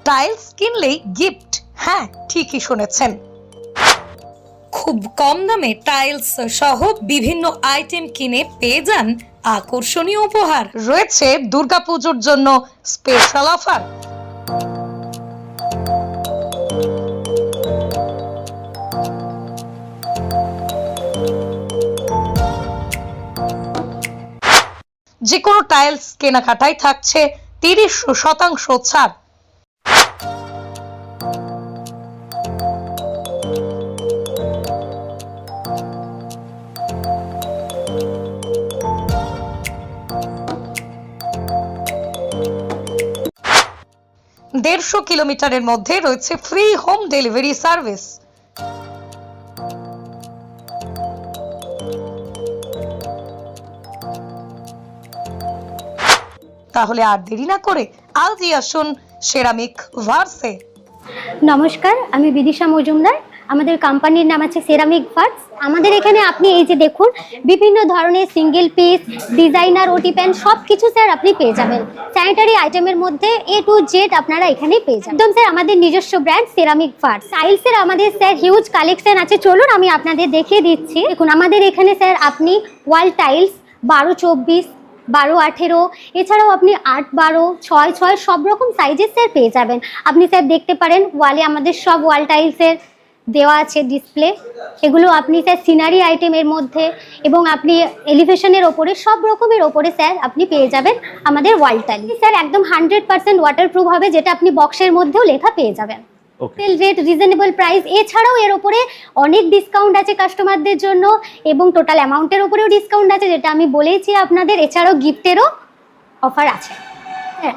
Tiles কিনলেই gift. হ্যাঁ, ঠিকই শুনেছেন। খুব কম দামে টাইলস সহ বিভিন্ন আইটেম কিনে পেয়ে যান আকর্ষণীয় উপহার। রয়েছে দুর্গাপুজোর জন্য স্পেশাল অফার। যে কোনো টাইলস কেনাকাটায় থাকছে 30% ছাড়। দেড়শো কিলোমিটারের মধ্যে রয়েছে ফ্রি হোম ডেলিভারি সার্ভিস। তাহলে আর দেরি না করে আজই আসুন সেরামিক ভার্সে। নমস্কার, আমি বিদিশা মজুমদার। আমাদের কোম্পানির নাম আছে সেরামিক ভার্স। আমাদের এখানে আপনি এই যে দেখুন বিভিন্ন ধরনের সিঙ্গেল পিস, ডিজাইনার, ওটি প্যান সব কিছু স্যার আপনি পেয়ে যাবেন। স্যানিটারি আইটেমের মধ্যে A to Z আপনারা এখানেই পেয়ে যাবেন। একদম স্যার আমাদের নিজস্ব ব্র্যান্ড সেরামিক ভার্স। টাইলসের আমাদের স্যার হিউজ কালেকশন আছে, চলুন আমি আপনাদের দেখিয়ে দিচ্ছি। দেখুন আমাদের এখানে স্যার আপনি ওয়াল টাইলস 12-24, 12-18, এছাড়াও আপনি 8-12, 6-6 সব রকম সাইজের স্যার পেয়ে যাবেন। আপনি স্যার দেখতে পারেন ওয়ালে আমাদের সব ওয়াল টাইলসের দেওয়া আছে ডিসপ্লে। এগুলো আপনি স্যার সিনারি আইটেমের মধ্যে এবং আপনি এলিভেশনের ওপরে সব রকমের ওপরে স্যার আপনি পেয়ে যাবেন আমাদের ওয়াল টাইল। স্যার একদম 100% ওয়াটারপ্রুফ হবে, যেটা আপনি বক্সের মধ্যেও লেখা পেয়ে যাবেন। সেল রেট, রিজনেবল প্রাইস, এছাড়াও এর উপরে অনেক ডিসকাউন্ট আছে কাস্টমারদের জন্য এবং টোটাল অ্যামাউন্টের উপরেও ডিসকাউন্ট আছে, যেটা আমি বলেইছি আপনাদের। এছাড়াও গিফটেরও অফার আছে।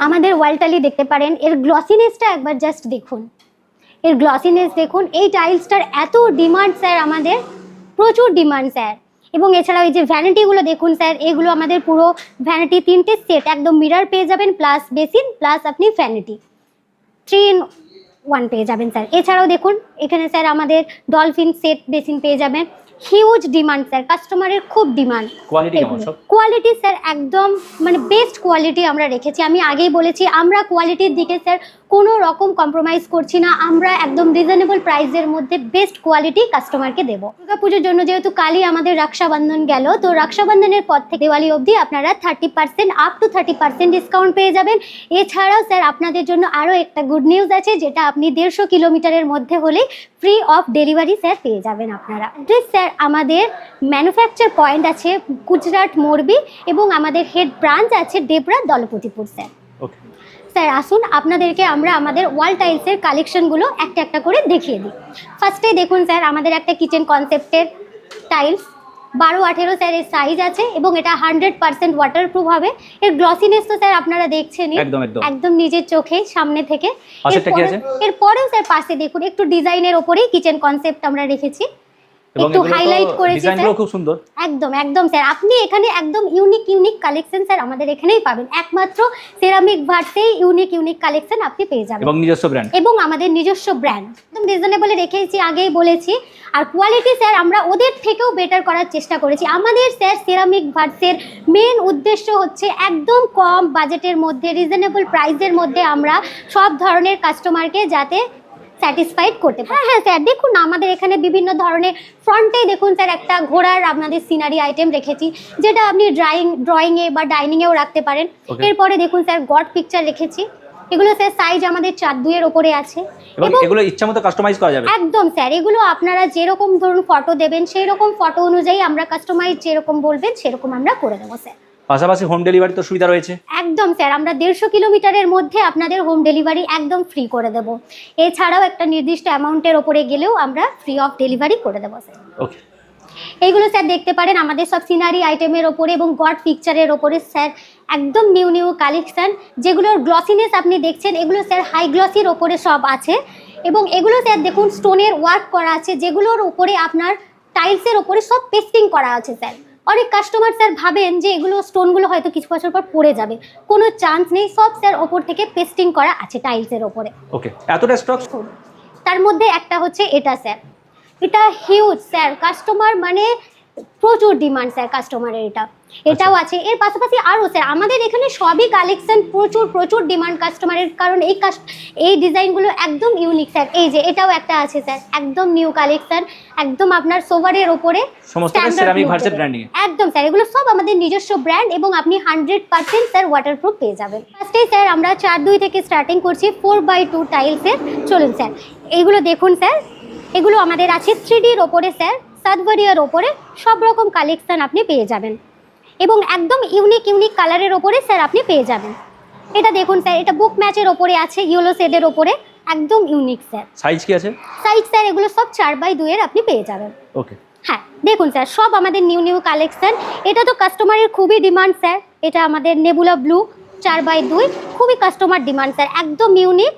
আমাদের ওয়াল টাইলই দেখতে পারেন, এর গ্লসিনেসটা একবার জাস্ট দেখুন। এর গ্লসিনেস দেখুন। এই টাইলসটার এত ডিমান্ড স্যার, আমাদের প্রচুর ডিমান্ড স্যার। এবং এছাড়াও এই যে ভ্যানিটিগুলো দেখুন স্যার, এগুলো আমাদের পুরো ভ্যানিটি 3টে সেট, একদম মিরর পেয়ে যাবেন, প্লাস বেসিন, প্লাস আপনি ভ্যানিটি 3-in-1 পেয়ে যাবেন স্যার। এছাড়াও দেখুন এখানে স্যার আমাদের ডলফিন সেট বেসিন পেয়ে যাবেন। হিউজ ডিমান্ড স্যার, কাস্টমারের খুব ডিমান্ড। কোয়ালিটি স্যার একদম মানে বেস্ট কোয়ালিটি আমরা রেখেছি। আমি আগেই বলেছি আমরা কোয়ালিটির দিকে স্যার কোনো রকম কম্প্রোমাইজ করছি না। আমরা একদম রিজনেবল প্রাইসের মধ্যে বেস্ট কোয়ালিটি কাস্টমারকে দেবো। দুর্গাপুজোর জন্য যেহেতু কালই আমাদের রক্ষাবন্ধন গেল, তো রক্ষাবন্ধনের পর থেকে দিওয়ালি অবধি আপনারা 30% আপ টু 30% ডিসকাউন্ট পেয়ে যাবেন। এছাড়াও স্যার আপনাদের জন্য আরও একটা গুড নিউজ আছে, যেটা আপনি 150 কিলোমিটারের মধ্যে হলেই ফ্রি অফ ডেলিভারি স্যার পেয়ে যাবেন আপনারা। অ্যাড্রেস স্যার আমাদের ম্যানুফ্যাকচার পয়েন্ট আছে গুজরাট মোরবি এবং আমাদের হেড ব্রাঞ্চ আছে ডেবরা দলপতিপুর স্যার। স্যার আসুন আপনাদেরকে আমরা আমাদের ওয়াল টাইলসের কালেকশনগুলো একটা একটা করে দেখিয়ে দিই। ফার্স্টেই দেখুন স্যার আমাদের একটা কিচেন কনসেপ্টের টাইলস 12-18 স্যার এর সাইজ আছে এবং এটা 100% ওয়াটারপ্রুফ হবে। এর গ্লসিনেস তো স্যার আপনারা দেখছেনই একদম নিজের চোখে সামনে থেকে। এরপরেও স্যার পাশে দেখুন একটু ডিজাইনের ওপরেই কিচেন কনসেপ্ট আমরা রেখেছি, একটু হাইলাইট করেছি স্যার। খুব সুন্দর একদম একদম স্যার। আপনি এখানে একদম ইউনিক কালেকশন স্যার আমাদের এখানেই পাবেন। একমাত্র সেরামিক ভার্সেই ইউনিক কালেকশন আপনি পেয়ে যাবেন এবং নিজস্ব ব্র্যান্ড এবং আমাদের নিজস্ব ব্র্যান্ড একদম রিজনেবলে রেখেছি, আগেই বলেছি। আর কোয়ালিটি স্যার আমরা ওদের থেকেও বেটার করার চেষ্টা করেছি। আমাদের স্যার সেরামিক ভার্সের মেন উদ্দেশ্য হচ্ছে একদম কম বাজেটের মধ্যে রিজনেবল প্রাইসের মধ্যে আমরা সব ধরনের কাস্টমারকে যাতে স্যাটিসফাইড করতে পারে। হ্যাঁ স্যার দেখুন আমাদের এখানে বিভিন্ন ধরনের ফ্রন্টেই দেখুন স্যার একটা ঘোড়ার আপনাদের সিনারি আইটেম রেখেছি, যেটা আপনি ড্রয়িংয়ে বা ডাইনিংয়েও রাখতে পারেন। এরপরে দেখুন স্যার গড পিকচার রেখেছি। এগুলো স্যার সাইজ আমাদের 4-2 এর উপরে আছে এবং এগুলো ইচ্ছামতো কাস্টমাইজ করা যাবে। একদম স্যার, এগুলো আপনারা যেরকম ধরুন ফটো দেবেন সেই রকম ফটো অনুযায়ী আমরা কাস্টমাইজ যেরকম বলবেন সেরকম আমরা করে দেবো স্যার। পাশাপাশি হোম ডেলিভারি তো সুবিধা রয়েছে। একদম স্যার, আমরা 150 কিলোমিটারের মধ্যে আপনাদের হোম ডেলিভারি একদম ফ্রি করে দেবো। এছাড়াও একটা নির্দিষ্ট অ্যামাউন্টের ওপরে গেলেও আমরা ফ্রি অফ ডেলিভারি করে দেবো স্যার। ওকে, এইগুলো স্যার দেখতে পারেন আমাদের সব সিনারি আইটেমের ওপরে এবং গড পিকচারের ওপরে স্যার একদম নিউ কালেকশন। যেগুলোর গ্লসিনেস আপনি দেখছেন এগুলো স্যার হাই গ্লসির ওপরে সব আছে এবং এগুলো স্যার দেখুন স্টোনের ওয়ার্ক করা আছে, যেগুলোর ওপরে আপনার টাইলসের ওপরে সব পেস্টিং করা আছে স্যার। অনেক কাস্টমার স্যার ভাবেন যে এগুলো স্টোনগুলো হয়তো কিছু বছর পর পড়ে যাবে, কোনো চান্স নেই। সব স্যার ওপর থেকে পেস্টিং করা আছে টাইলসের ওপরে। ওকে, এতটা স্টক। তার মধ্যে একটা হচ্ছে এটা স্যার, এটা হিউজ স্যার। কাস্টমার মানে প্রচুর ডিমান্ড স্যার কাস্টমারের এটাও আছে। এর পাশাপাশি আরও স্যার আমাদের এখানে সবই কালেকশন প্রচুর ডিমান্ড কাস্টমারের, কারণ এই ডিজাইনগুলো একদম ইউনিক স্যার। এই যে এটাও একটা আছে স্যার, একদম নিউ কালেকশন, একদম আপনার সোভারের ওপরে একদম স্যার। এগুলো সব আমাদের নিজস্ব ব্র্যান্ড এবং আপনি 100% স্যার ওয়াটারপ্রুফ পেয়ে যাবেন। ফার্স্টেই স্যার আমরা 4-2 থেকে স্টার্টিং করছি 4x2 টাইলসের। চলুন স্যার এইগুলো দেখুন স্যার, এগুলো আমাদের আছে 3Dর ওপরে স্যার, সাদভারিয়ার ওপরে সব রকম কালেকশন আপনি পেয়ে যাবেন এবং একদম ইউনিক কালারের ওপরে স্যার আপনি পেয়ে যাবেন। এটা দেখুন স্যার, এটা বুক ম্যাচের ওপরে আছে, ইয়েলো শেডের ওপরে, একদম ইউনিক স্যার। সাইজ কি আছে? সাইজ স্যার এগুলো সব 4x2 এর আপনি পেয়ে যাবেন। ওকে, হ্যাঁ দেখুন স্যার সব আমাদের নিউ কালেকশন। এটা তো কাস্টমারের খুবই ডিমান্ড স্যার, এটা আমাদের নেবুলা ব্লু 4x2, খুবই কাস্টমার ডিমান্ড স্যার, একদম ইউনিক।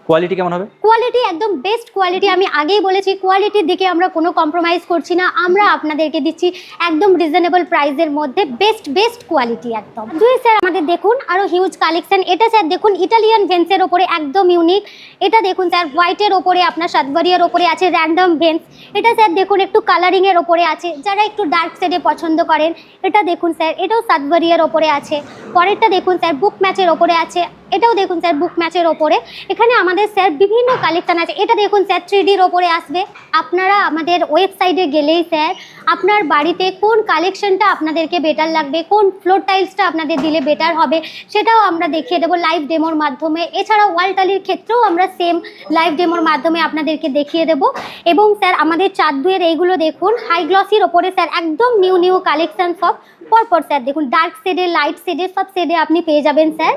কোয়ালিটি কেমন হবে? কোয়ালিটি একদম বেস্ট কোয়ালিটি, আমি আগেই বলেছি কোয়ালিটির দিকে আমরা কোনো কম্প্রোমাইজ করছি না, আমরা আপনাদেরকে দিচ্ছি একদম রিজনেবল প্রাইসের মধ্যে বেস্ট কোয়ালিটি একদম। স্যার আমাদের দেখুন আরও হিউজ কালেকশন। এটা স্যার দেখুন ইটালিয়ান ভেন্সের ওপরে একদম ইউনিক। এটা দেখুন স্যার হোয়াইটের ওপরে আপনার সাতবারিয়ার ওপরে আছে র্যান্ডম ভেন্স। এটা স্যার দেখুন একটু কালারিংয়ের ওপরে আছে, যারা একটু ডার্ক শেডে পছন্দ করেন। এটা দেখুন স্যার, এটাও সাতবারিয়ার ওপরে আছে। পরেরটা দেখুন স্যার বুক ম্যাচের ওপরে আছে, এটাও দেখুন স্যার বুক ম্যাচের ওপরে। এখানে আমাদের স্যার বিভিন্ন কালেকশন আছে। এটা দেখুন স্যার 3Dর ওপরে আসবে। আপনারা আমাদের ওয়েবসাইটে গেলেই স্যার আপনার বাড়িতে কোন কালেকশনটা আপনাদেরকে বেটার লাগবে, কোন ফ্লোর টাইলসটা আপনাদের দিলে বেটার হবে, সেটাও আমরা দেখিয়ে দেবো লাইভ ডেমোর মাধ্যমে। এছাড়াও ওয়াল টালির ক্ষেত্রেও আমরা সেম লাইভ ডেমোর মাধ্যমে আপনাদেরকে দেখিয়ে দেবো। এবং স্যার আমাদের 4-2 এইগুলো দেখুন হাই গ্লসির ওপরে স্যার একদম নিউ কালেকশন সব পরপর স্যার দেখুন, ডার্ক শেডে লাইট শেডে সব শেডে আপনি পেয়ে যাবেন স্যার।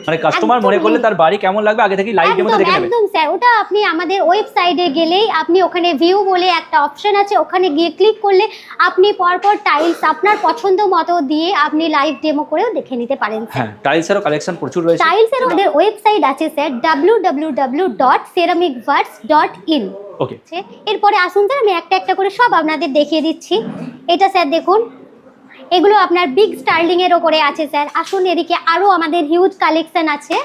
মানে কাস্টমার মনে করলে তার বাড়ি কেমন লাগবে আগে থেকে লাইভ ডেমোতে দেখে নেবে। একদম স্যার, ওটা আপনি আমাদের ওয়েবসাইটে গেলেই আপনি ওখানে ভিউ বলে একটা অপশন আছে, ওখানে গিয়ে ক্লিক করলে আপনি পরপর টাইলস আপনার পছন্দ মতো দিয়ে আপনি লাইভ ডেমো করেও দেখে নিতে পারেন। হ্যাঁ, টাইলসেরও কালেকশন প্রচুর রয়েছে। টাইলসের আমাদের ওয়েবসাইট আছে স্যার www.ceramicworks.in। ওকে, এরপরে আসুন স্যার আমি একটা করে সব আপনাদের দেখিয়ে দিচ্ছি। এটা স্যার দেখুন এগুলো আপনার বিগ স্টার্লিং এর ওপরে আছে স্যার। আসুন এদিকে আরো আমাদের হিউজ কালেকশন আছে।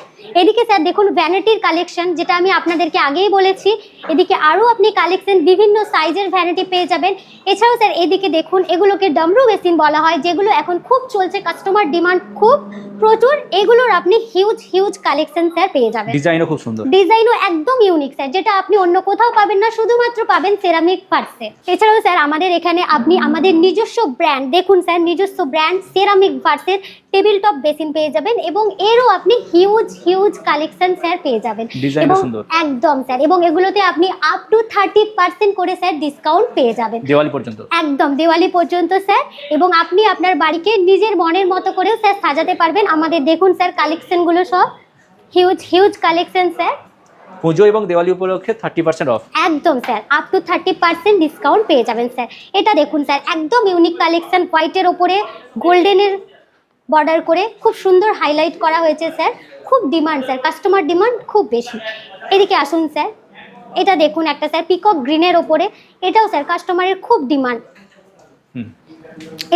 এদিকে স্যার দেখুন ভ্যানিটির কালেকশন, যেটা আমি আপনাদেরকে আগেই বলেছি। এদিকে আরো আপনি কালেকশন বিভিন্ন সাইজের ভ্যানিটি পেয়ে যাবেন। এছাড়াও স্যার এদিকে দেখুন এগুলোকে ডামরু বেসিন বলা হয়, যেগুলো এখন খুব চলছে, কাস্টমার ডিমান্ড খুব প্রচুর। এগুলোর আপনি হিউজ কালেকশন স্যার পেয়ে যাবেন। ডিজাইনও খুব সুন্দর, ডিজাইনও একদম ইউনিক স্যার, যেটা আপনি অন্য কোথাও পাবেন না, শুধুমাত্র পাবেন সেরামিক ভার্সে। এছাড়াও স্যার আমাদের এখানে আপনি আমাদের নিজস্ব ব্র্যান্ড দেখুন স্যার, নিজস্ব ব্র্যান্ড সেরামিক ভার্সের টেবিল টপ বেসিন পেয়ে যাবেন এবং এরও আপনি হিউজ কালেকশন স্যার পেয়ে যাবেন। ডিজাইনও সুন্দর একদম স্যার, এবং এগুলোতে আপনি আপ টু 30% করে স্যার ডিসকাউন্ট পেয়ে যাবেন দিওয়ালি পর্যন্ত। একদম দিওয়ালি পর্যন্ত স্যার, এবং আপনি আপনার বাড়িকে নিজের মনের মতো করেও স্যার সাজাতে পারবেন। আমাদের দেখুন স্যার কালেকশনগুলো সব হিউজ কালেকশন স্যার। পুজো এবং দিওয়ালি উপলক্ষে 30% অফ। একদম স্যার, আপ টু 30% ডিসকাউন্ট পেয়ে যাবেন স্যার। এটা দেখুন স্যার একদম ইউনিক কালেকশন, হোয়াইটের ওপরে গোল্ডেনের বর্ডার করে খুব সুন্দর হাইলাইট করা হয়েছে স্যার। খুব ডিমান্ড স্যার, কাস্টমার ডিমান্ড খুব বেশি। এদিকে আসুন স্যার, এটা দেখুন একটা স্যার পিকক গ্রিনের ওপরে, এটাও স্যার কাস্টমারের খুব ডিমান্ড।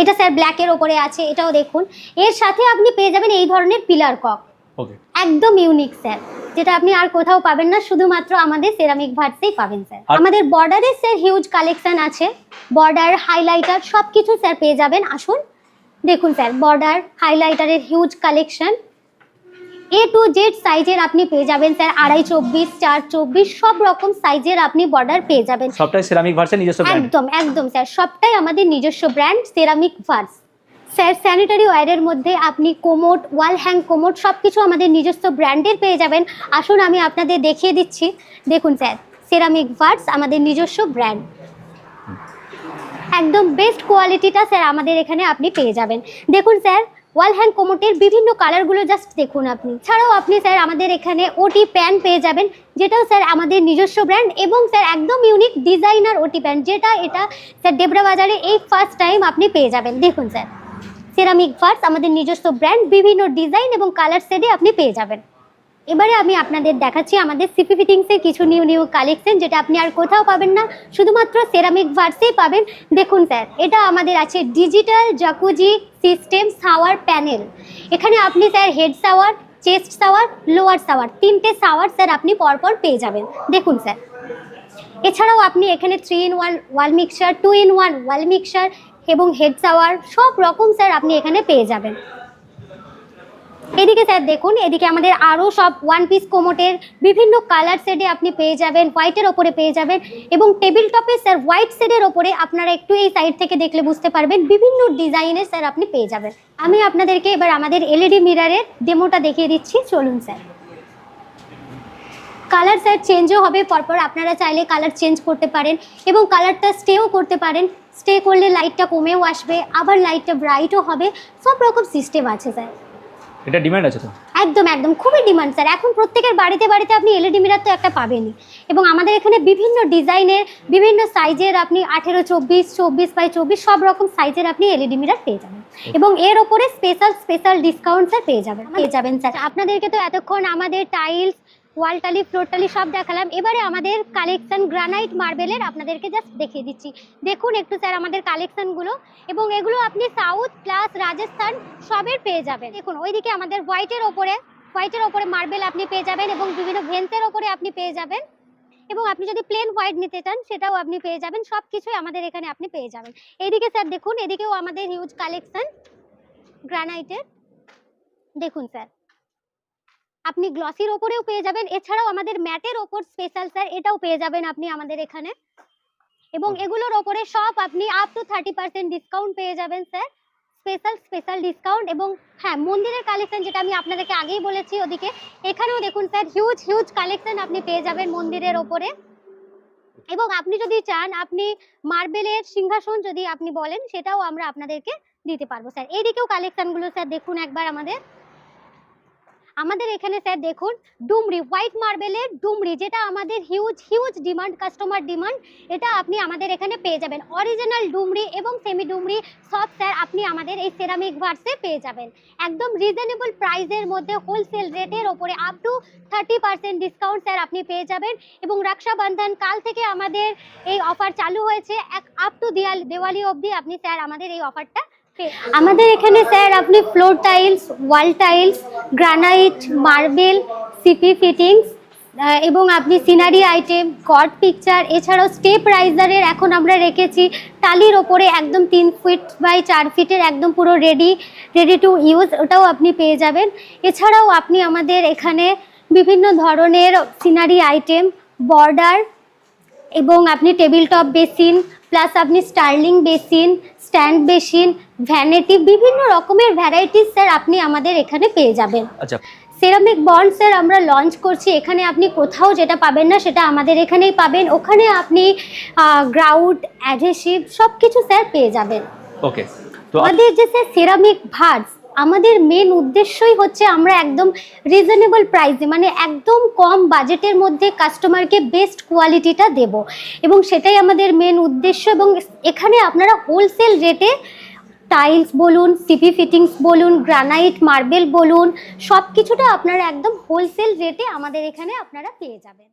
এটা স্যার ব্ল্যাকের ওপরে আছে, এটাও দেখুন। এর সাথে আপনি পেয়ে যাবেন এই ধরনের পিলার কক, একদম ইউনিক স্যার, যেটা আপনি আর কোথাও পাবেন না, শুধুমাত্র আমাদের সেরামিক ভার্সেই পাবেন স্যার। আমাদের বর্ডারে স্যার হিউজ কালেকশন আছে, বর্ডার হাইলাইটার সবকিছু স্যার পেয়ে যাবেন। আসুন দেখুন স্যার বর্ডার হাইলাইটারের huge collection, A to Z সাইজের আপনি পেয়ে যাবেন স্যার। 2.5, 24, 4, 24 সব রকম সাইজের আপনি বর্ডার পেয়ে যাবেন। সবটাই সেরামিক ভার্সের নিজস্ব ব্র্যান্ড। একদম স্যার, সবটাই আমাদের নিজস্ব brand ceramic verse. Sir sanitary ওয়্যারের মধ্যে আপনি কোমোড, ওয়াল হ্যাং কোমোড সবকিছু আমাদের নিজস্ব ব্র্যান্ডের পেয়ে যাবেন। আসুন আমি আপনাদের দেখিয়ে দিচ্ছি। দেখুন স্যার সেরামিক ভার্স আমাদের নিজস্ব ব্র্যান্ড, একদম বেস্ট কোয়ালিটিটা স্যার আমাদের এখানে আপনি পেয়ে যাবেন। দেখুন স্যার ওয়াল হ্যাং কোমোটের বিভিন্ন কালারগুলো জাস্ট দেখুন আপনি। ছাড়াও আপনি স্যার আমাদের এখানে ওটি প্যান পেয়ে যাবেন, যেটাও স্যার আমাদের নিজস্ব ব্র্যান্ড, এবং স্যার একদম ইউনিক ডিজাইনার ওটি প্যান, এটা স্যার ডেবরা বাজারে এই ফার্স্ট টাইম আপনি পেয়ে যাবেন। দেখুন স্যার সেরামিক ভার্স আমাদের নিজস্ব ব্র্যান্ড, বিভিন্ন ডিজাইন এবং কালার সেটে আপনি পেয়ে যাবেন। এবারে আমি আপনাদের দেখাচ্ছি আমাদের সিপি ফিটিংসের কিছু নিউ কালেকশন, যেটা আপনি আর কোথাও পাবেন না, শুধুমাত্র সেরামিক ভার্সেই পাবেন। দেখুন স্যার এটা আমাদের আছে digital jacuzzi system shower panel. এখানে আপনি sir head shower, chest shower, lower shower, 3টে শাওয়ার স্যার আপনি পরপর পেয়ে যাবেন। দেখুন স্যার এছাড়াও আপনি এখানে 3-in-1 ওয়াল মিক্সচার, 2-in-1 ওয়াল মিক্সচার এবং হেড শাওয়ার সব রকম স্যার আপনি এখানে পেয়ে যাবেন। এদিকে স্যার দেখুন, এদিকে আমাদের আরও সব ওয়ান পিস কোমোটের বিভিন্ন কালার শেডে আপনি পেয়ে যাবেন, হোয়াইটের ওপরে পেয়ে যাবেন এবং টেবিল টপে স্যার হোয়াইট শেডের ওপরে আপনারা একটু এই সাইড থেকে দেখলে বুঝতে পারবেন বিভিন্ন ডিজাইনের স্যার আপনি পেয়ে যাবেন। আমি আপনাদেরকে এবার আমাদের এলইডি মিররের ডেমোটা দেখিয়ে দিচ্ছি, চলুন স্যার। কালার স্যার চেঞ্জও হবে পরপর, আপনারা চাইলে কালার চেঞ্জ করতে পারেন এবং কালারটা স্টেও করতে পারেন। স্টে করলে লাইটটা কমেও আসবে, আবার লাইটটা ব্রাইটও হবে, সব রকম সিস্টেম আছে স্যার। এটা ডিমান্ড আছে তো? একদম একদম খুবই ডিমান্ড স্যার। এখন প্রত্যেকের বাড়িতে বাড়িতে আপনি এলইডি মিরর তো একটা পাবেনই এবং আমাদের এখানে বিভিন্ন ডিজাইনের বিভিন্ন সাইজের আপনি 18-24, 24x24 সব রকম সাইজের আপনি এলইডি মিরর পেয়ে যাবেন এবং এর ওপরে স্পেশাল ডিসকাউন্ট স্যার পেয়ে যাবেন স্যার। আপনাদেরকে তো এতক্ষণ আমাদের টাইলস, ওয়াল টালি, ফ্লোর টালি সব দেখালাম। এবারে আমাদের কালেকশন গ্রানাইট মার্বেলের আপনাদেরকে জাস্ট দেখিয়ে দিচ্ছি। দেখুন একটু স্যার আমাদের কালেকশনগুলো, এবং এগুলো আপনি সাউথ প্লাস রাজস্থান সবের পেয়ে যাবেন। দেখুন ওইদিকে আমাদের হোয়াইটের ওপরে মার্বেল আপনি পেয়ে যাবেন এবং বিভিন্ন ভেন্সের ওপরে আপনি পেয়ে যাবেন, এবং আপনি যদি প্লেন হোয়াইট নিতে চান সেটাও আপনি পেয়ে যাবেন। সব কিছুই আমাদের এখানে আপনি পেয়ে যাবেন। এইদিকে স্যার দেখুন, এদিকেও আমাদের হিউজ কালেকশন গ্রানাইটের। দেখুন স্যার আপনি গ্লসির ওপরেও পেয়ে যাবেন, এছাড়াও আমাদের ম্যাটের ওপর স্পেশাল স্যার এটাও পেয়ে যাবেন আপনি আমাদের এখানে, এবং এগুলোর ওপরে সব আপনি আপ টু 30% ডিসকাউন্ট পেয়ে যাবেন স্যার, স্পেশাল ডিসকাউন্ট। এবং হ্যাঁ, মন্দিরের কালেকশন যেটা আমি আপনাদেরকে আগেই বলেছি, ওদিকে এখানেও দেখুন স্যার হিউজ কালেকশন আপনি পেয়ে যাবেন মন্দিরের ওপরে। এবং আপনি যদি চান আপনি মার্বেলের সিংহাসন যদি আপনি বলেন সেটাও আমরা আপনাদেরকে দিতে পারবো স্যার। এইদিকেও কালেকশনগুলো স্যার দেখুন একবার আমাদের এখানে স্যার দেখুন ডুমরি, হোয়াইট মার্বেলের ডুমরি, যেটা আমাদের হিউজ ডিমান্ড, কাস্টমার ডিমান্ড। এটা আপনি আমাদের এখানে পেয়ে যাবেন। অরিজিনাল ডুমরি এবং সেমি ডুমরি সব স্যার আপনি আমাদের এই সেরামিক ভার্সে পেয়ে যাবেন একদম রিজনেবল প্রাইসের মধ্যে, হোলসেল রেটের ওপরে আপ টু 30% ডিসকাউন্ট স্যার আপনি পেয়ে যাবেন। এবং রক্ষাবন্ধন কাল থেকে আমাদের এই অফার চালু হয়েছে, আপ টু দিওয়ালি অবধি আপনি স্যার আমাদের এই অফারটা। আমাদের এখানে স্যার আপনি floor tiles, wall tiles, granite, marble, CP fittings এবং আপনি সিনারি আইটেম, গড পিকচার, এছাড়াও স্টেপ রাইজারের এখন আমরা রেখেছি টালির ওপরে একদম 3 ফিট বাই 4 ফিটের একদম পুরো রেডি টু ইউজ, ওটাও আপনি পেয়ে যাবেন। এছাড়াও আপনি আমাদের এখানে বিভিন্ন ধরনের সিনারি আইটেম, বর্ডার এবং আপনি টেবিল টপ বেসিন, প্লাস আপনি sterling basin, stand basin, vanity, বিভিন্ন রকমের ভ্যারাইটিস স্যার আপনি আমাদের এখানে পেয়ে যাবেন। আচ্ছা, সেরামিক বন্ড স্যার আমরা লঞ্চ করছি, এখানে আপনি কোথাও যেটা পাবেন না সেটা আমাদের এখানেই পাবেন। ওখানে আপনি গ্রাউট, অ্যাডহেসিভ সব কিছু স্যার পেয়ে যাবেন। ওকে, তো আমাদের যে স্যার সেরামিক ভার্স, আমাদের মেন উদ্দেশ্যই হচ্ছে আমরা একদম রিজনেবল প্রাইসে, মানে একদম কম বাজেটের মধ্যে কাস্টমারকে বেস্ট কোয়ালিটিটা দেব, এবং সেটাই আমাদের মেন উদ্দেশ্য। এবং এখানে আপনারা হোলসেল রেটে টাইলস বলুন, সিপি ফিটিংস বলুন, গ্রানাইট, মার্বেল বলুন, সব কিছুটা আপনারা একদম হোলসেল রেটে আমাদের এখানে আপনারা পেয়ে যাবেন।